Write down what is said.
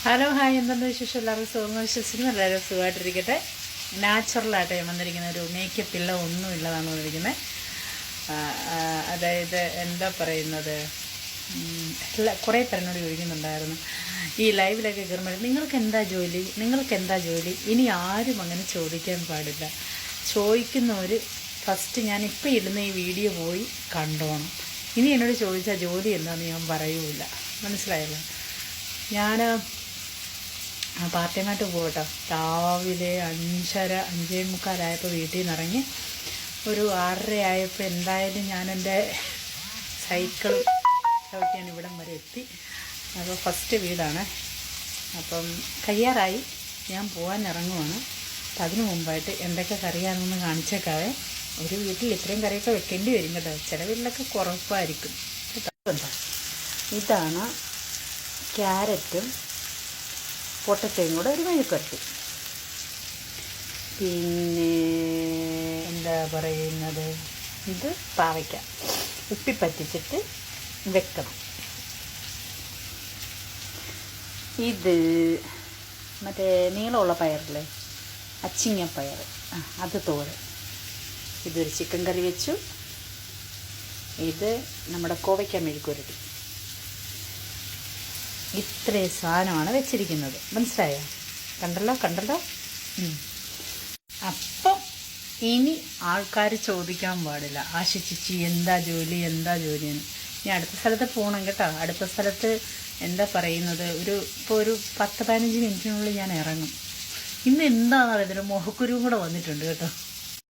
Hello hi, എന്തെന്ന് വിശേഷം? എല്ലാവർക്കും സുഖം വിശ്വസിക്കുന്നു. എല്ലാവരും സുഖമായിട്ടിരിക്കട്ടെ. നാച്ചുറലായിട്ട് വന്നിരിക്കുന്ന ഒരു മേക്കപ്പ് ഇല്ല, ഒന്നുമില്ലതാണ് വന്നിരിക്കുന്നത്. അതായത് എന്താ പറയുന്നത്, കുറേ പേരെന്നോട് ചോദിക്കുന്നുണ്ടായിരുന്നു ഈ ലൈവിലൊക്കെ കയറുമ്പോൾ നിങ്ങൾക്ക് എന്താ ജോലി. ഇനി ആരും അങ്ങനെ ചോദിക്കാൻ പാടില്ല. ചോദിക്കുന്നവർ ഫസ്റ്റ് ഞാനിപ്പോൾ ഇടുന്ന ഈ വീഡിയോ പോയി കണ്ടോണം. ഇനി എന്നോട് ചോദിച്ചാൽ ജോലി എന്താണെന്ന് ഞാൻ പറയൂല. മനസ്സിലായല്ലോ? ഞാൻ പാർട്ട് ടൈമായിട്ട് പോകട്ടോ. രാവിലെ 5:45 വീട്ടിൽ നിന്ന് ഇറങ്ങി ഒരു 6:30 ആയപ്പോൾ എന്തായാലും ഞാൻ എൻ്റെ സൈക്കിൾ ചവിട്ടിയാണ് ഇവിടം വരെ എത്തി. അപ്പോൾ ഫസ്റ്റ് വീടാണ്. അപ്പം കയ്യാറായി, ഞാൻ പോകാൻ ഇറങ്ങുവാണ്. അപ്പം അതിനു മുമ്പായിട്ട് എന്തൊക്കെ കറിയാണെന്ന് കാണിച്ചേക്കാവേ. ഒരു വീട്ടിൽ ഇത്രയും കറിയൊക്കെ വെക്കേണ്ടി വരും കേട്ടോ. ചില വീട്ടിലൊക്കെ കുറവായിരിക്കും. ഇതാണ് ക്യാരറ്റും പൊട്ടറ്റയും കൂടെ ഒരു മെഴുക്കുവരട്ടി. പിന്നെ എന്താ പറയുന്നത്, ഇത് പാവയ്ക്ക ഉപ്പി പറ്റിച്ചിട്ട് വെക്കണം. ഇത് മറ്റേ നീളമുള്ള പയറില്ലേ, അച്ചിങ്ങപ്പയർ, അത് തോരൻ. ഇതൊരു ചിക്കൻ കറി വെച്ചു. ഇത് നമ്മുടെ കോവയ്ക്ക മെഴുക്കുവരട്ടി. ഇത്രയും സാധനമാണ് വെച്ചിരിക്കുന്നത്. മനസ്സിലായോ? കണ്ടല്ലോ. അപ്പം ഇനി ആൾക്കാർ ചോദിക്കാൻ പാടില്ല, ആശിച്ചിച്ചി എന്താ ജോലിയെന്ന്. ഞാൻ അടുത്ത സ്ഥലത്ത് പോകണം കേട്ടോ. അടുത്ത സ്ഥലത്ത് എന്താ പറയുന്നത്, ഇപ്പോൾ ഒരു 10-15 മിനിറ്റിനുള്ളിൽ ഞാൻ ഇറങ്ങും. ഇന്ന് എന്താണെന്ന് അറിയത്തില്ല, മുഖക്കുരുവും കൂടെ വന്നിട്ടുണ്ട് കേട്ടോ.